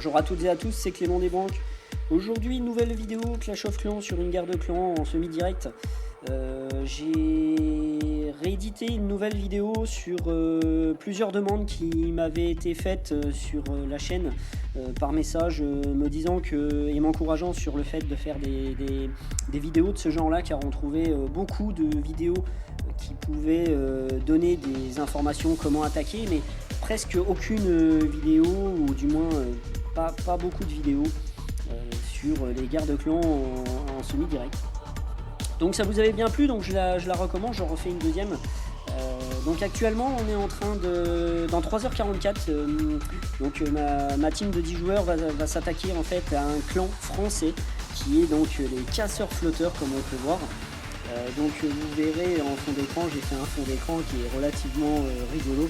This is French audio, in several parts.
Bonjour à toutes et à tous, c'est Clément Desbanques. Aujourd'hui, nouvelle vidéo Clash of Clans sur une guerre de clans en semi-direct. J'ai réédité une nouvelle vidéo sur plusieurs demandes qui m'avaient été faites sur la chaîne par message me disant et m'encourageant sur le fait de faire des vidéos de ce genre-là, car on trouvait beaucoup de vidéos qui pouvaient donner des informations comment attaquer, mais presque aucune vidéo, ou du moins pas beaucoup de vidéos sur les guerres de clans en semi-direct. Donc ça vous avait bien plu, donc je la recommence, j'en refais une deuxième. Donc actuellement on est en train de, dans 3h44, donc ma team de 10 joueurs va s'attaquer en fait à un clan français qui est donc les casseurs flotteurs, comme on peut voir. Donc vous verrez en fond d'écran, j'ai fait un fond d'écran qui est relativement rigolo,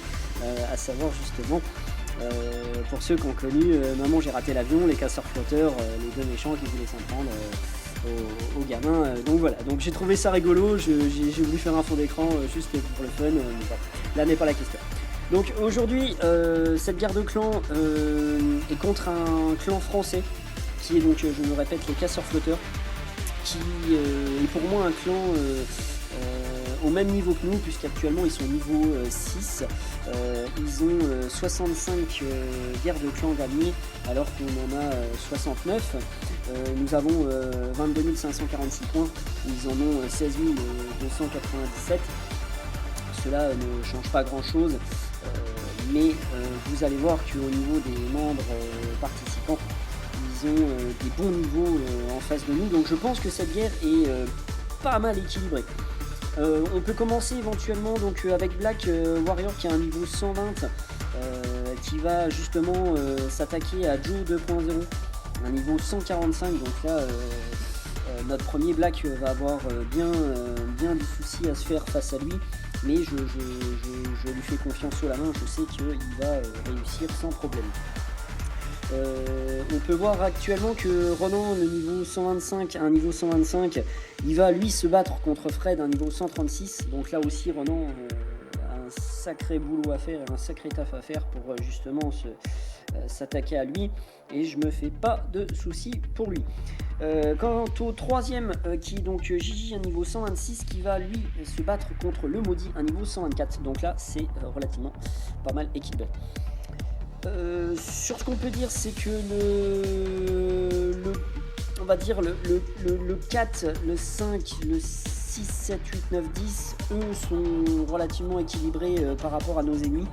à savoir justement pour ceux qui ont connu Maman j'ai raté l'avion, les casseurs flotteurs, les deux méchants qui voulaient s'en prendre aux gamins. Donc voilà, donc j'ai trouvé ça rigolo, j'ai voulu faire un fond d'écran juste pour le fun, mais bon, là n'est pas la question. Donc aujourd'hui cette guerre de clans est contre un clan français qui est donc, je me répète, les casseurs flotteurs, qui est pour moi un clan au même niveau que nous, puisqu'actuellement ils sont niveau 6. Ils ont 65 guerres de clans gagnées alors qu'on en a 69. Nous avons 22 546 points, ils en ont 16 297. Cela ne change pas grand chose, mais vous allez voir qu'au niveau des membres participants, ils ont des bons niveaux en face de nous, donc je pense que cette guerre est pas mal équilibrée. On peut commencer éventuellement donc avec Black Warrior qui a un niveau 120, qui va justement s'attaquer à Joe 2.0, un niveau 145. Donc là notre premier Black va avoir bien du souci à se faire face à lui, mais je lui fais confiance haut la main, je sais qu'il va réussir sans problème. On peut voir actuellement que Ronan, le niveau 125, un niveau 125, il va lui se battre contre Fred, un niveau 136. Donc là aussi Ronan a un sacré boulot à faire, un sacré taf à faire pour justement s'attaquer à lui, et je me fais pas de soucis pour lui. Quant au troisième qui est donc Gigi, un niveau 126, qui va lui se battre contre le maudit, un niveau 124. Donc là c'est relativement pas mal équilibré. Sur ce qu'on peut dire, c'est que on va dire le 4, le 5, le 6, 7, 8, 9, 10, eux sont relativement équilibrés par rapport à nos ennemis.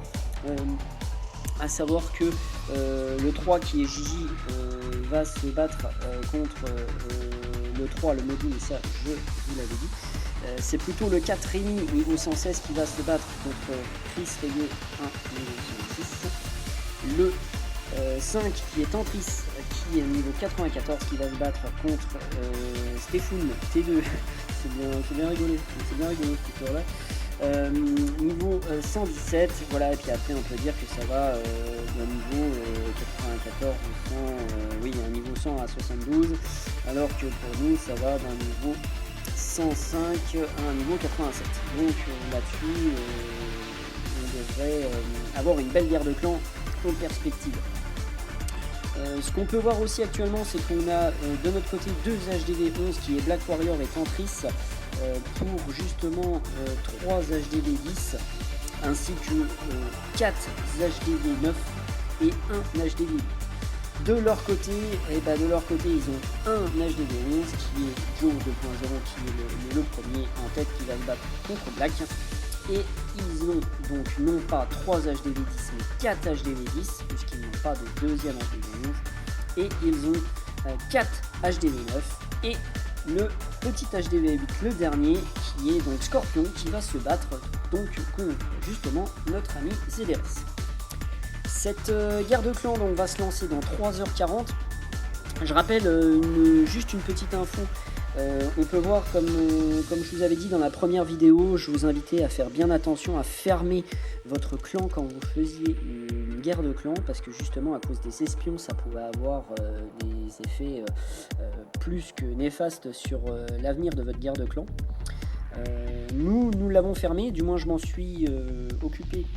À savoir que le 3 qui est Gigi va se battre contre le 3, le maudit, mais ça je vous l'avais dit. C'est plutôt le 4 Rémi, niveau 116, qui va se battre contre Chris Rayeux, 1, niveau 106. Le 5 qui est Tantris, qui est niveau 94, qui va se battre contre Stéphane T2. c'est bien rigolé cette histoire-là. Niveau 117, voilà, et puis après on peut dire que ça va d'un niveau 94 oui, un niveau 100 à 72, alors que pour nous ça va d'un niveau 105 à un niveau 87. Donc là-dessus on devrait avoir une belle guerre de clans en perspective. Ce qu'on peut voir aussi actuellement, c'est qu'on a de notre côté deux HDV 11 qui est Black Warrior et Tantris, pour justement 3 HDV 10 ainsi que 4 HDV 9 et 1 HDV 8. De leur côté, ils ont un HDV 11 qui est Joe 2.0, qui est le premier en tête, qui va se battre contre Black. Et ils ont donc non pas 3 HDV 10 mais 4 HDV 10, puisqu'ils n'ont pas de deuxième HDV 11. Et ils ont 4 HDV 9 et le petit HDV 8, le dernier, qui est donc Scorpion, qui va se battre donc contre justement notre ami ZDRS. Cette guerre de clans donc va se lancer dans 3h40. Je rappelle juste une petite info. On peut voir, comme je vous avais dit dans la première vidéo, je vous invitais à faire bien attention à fermer votre clan quand vous faisiez une guerre de clans, parce que justement à cause des espions ça pouvait avoir des effets plus que néfastes sur l'avenir de votre guerre de clans. Nous l'avons fermé, du moins je m'en suis occupé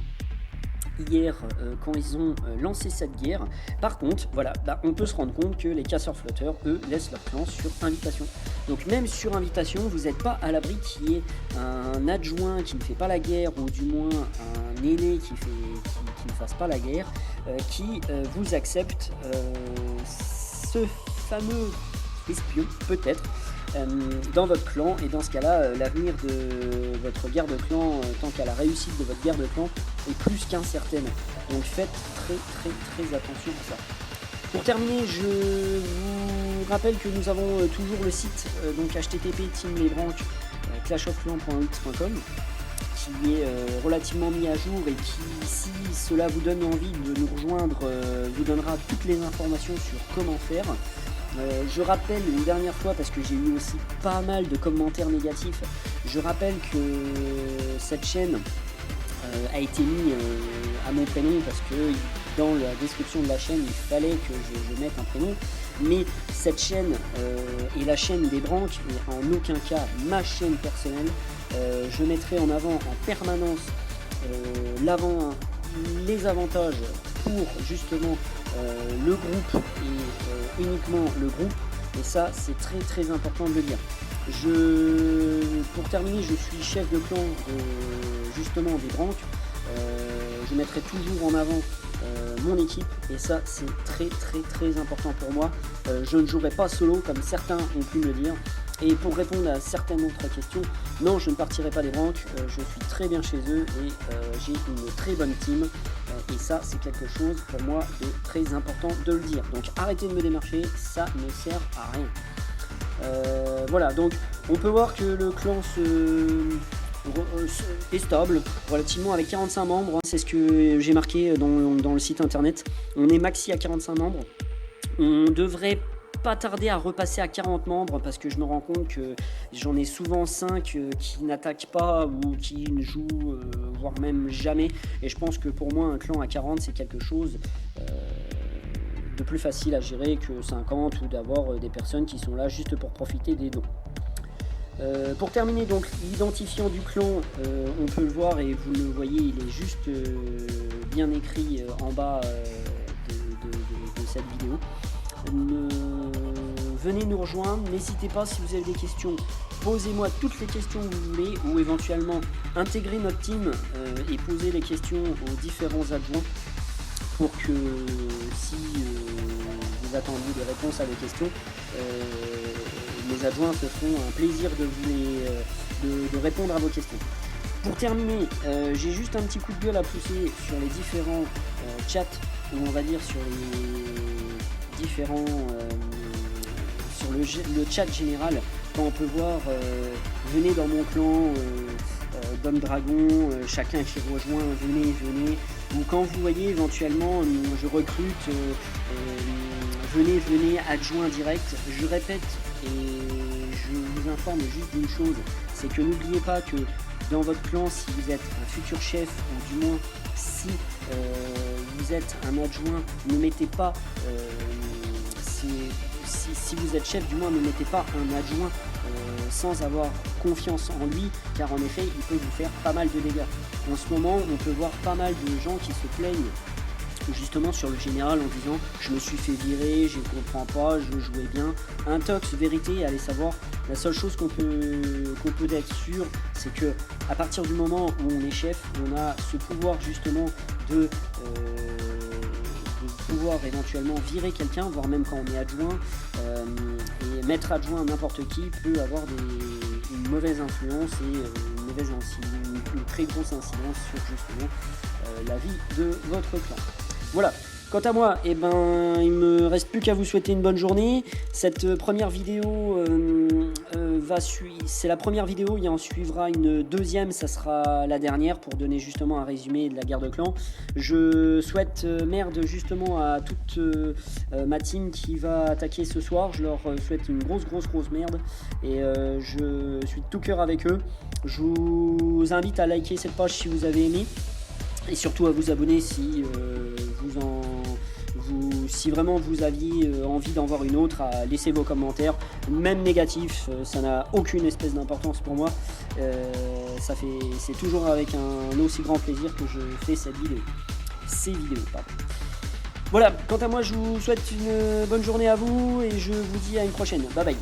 hier quand ils ont lancé cette guerre. Par contre, voilà, on peut se rendre compte que les casseurs flotteurs, eux, laissent leur clan sur invitation. Donc même sur invitation, vous n'êtes pas à l'abri qu'il y ait un adjoint qui ne fait pas la guerre, ou du moins un aîné qui ne fasse pas la guerre, qui vous accepte ce fameux espion, peut-être, dans votre clan. Et dans ce cas-là, l'avenir de votre guerre de clan, tant qu'à la réussite de votre guerre de clan, est plus qu'incertaine. Donc faites très attention à ça. Pour terminer, je vous rappelle que nous avons toujours le site, donc http://teamlesbranques clashofclans.wix.com, qui est relativement mis à jour et qui, si cela vous donne envie de nous rejoindre, vous donnera toutes les informations sur comment faire. Je rappelle une dernière fois, parce que j'ai eu aussi pas mal de commentaires négatifs, je rappelle que cette chaîne a été mise à mon prénom, parce que dans la description de la chaîne il fallait que je mette un prénom, mais cette chaîne est la chaîne des Branques et en aucun cas ma chaîne personnelle. Je mettrai en avant en permanence les avantages pour justement le groupe et uniquement le groupe, et ça c'est très important de le dire. Pour terminer, je suis chef de clan justement des Branques. Je mettrai toujours en avant mon équipe, et ça c'est très important pour moi. Je ne jouerai pas solo comme certains ont pu me le dire. Et pour répondre à certaines autres questions, non, je ne partirai pas des Branques, je suis très bien chez eux et j'ai une très bonne team, et ça c'est quelque chose pour moi de très important de le dire. Donc arrêtez de me démarcher, ça ne sert à rien. Voilà, donc on peut voir que le clan est stable relativement, avec 45 membres, c'est ce que j'ai marqué dans le site internet. On est maxi à 45 membres, on devrait pas tarder à repasser à 40 membres, parce que je me rends compte que j'en ai souvent 5 qui n'attaquent pas ou qui ne jouent voire même jamais, et je pense que pour moi un clan à 40 c'est quelque chose de plus facile à gérer que 50, ou d'avoir des personnes qui sont là juste pour profiter des dons. Pour terminer, donc l'identifiant du clan, on peut le voir et vous le voyez, il est juste bien écrit en bas de cette vidéo. Venez nous rejoindre, n'hésitez pas, si vous avez des questions, posez-moi toutes les questions que vous voulez, ou éventuellement intégrez notre team et posez les questions aux différents adjoints, pour que si vous attendiez des réponses à vos questions, les adjoints se feront un plaisir de répondre à vos questions. Pour terminer, j'ai juste un petit coup de gueule à pousser sur les différents chats, ou on va dire sur les différents sur le chat général. Quand on peut voir venez dans mon clan, Dom Dragon, chacun qui rejoint, venez, ou quand vous voyez éventuellement je recrute, venez adjoint direct. Je répète et je vous informe juste d'une chose, c'est que n'oubliez pas que dans votre clan, si vous êtes un futur chef, ou du moins si vous êtes un adjoint, ne mettez pas si vous êtes chef, du moins ne mettez pas un adjoint sans avoir confiance en lui, car en effet il peut vous faire pas mal de dégâts. En ce moment on peut voir pas mal de gens qui se plaignent justement sur le général en disant je me suis fait virer, je ne comprends pas, je jouais bien. Intox, vérité, allez savoir, la seule chose qu'on peut être sûr, c'est que à partir du moment où on est chef, on a ce pouvoir justement de pouvoir éventuellement virer quelqu'un, voire même quand on est adjoint, et mettre adjoint à n'importe qui peut avoir une mauvaise influence et une très grosse incidence sur justement la vie de votre clan. Voilà. Quant à moi, il me reste plus qu'à vous souhaiter une bonne journée. Cette première vidéo c'est la première vidéo, il y en suivra une deuxième, ça sera la dernière, pour donner justement un résumé de la guerre de clan. Je souhaite merde justement à toute ma team qui va attaquer ce soir. Je leur souhaite une grosse merde, et je suis de tout cœur avec eux. Je vous invite à liker cette page si vous avez aimé, et surtout à vous abonner si si vraiment vous aviez envie d'en voir une autre, à laisser vos commentaires, même négatifs, ça n'a aucune espèce d'importance pour moi. C'est toujours avec un aussi grand plaisir que je fais cette vidéo. ces vidéos. Pardon. Voilà, quant à moi, je vous souhaite une bonne journée à vous et je vous dis à une prochaine. Bye bye.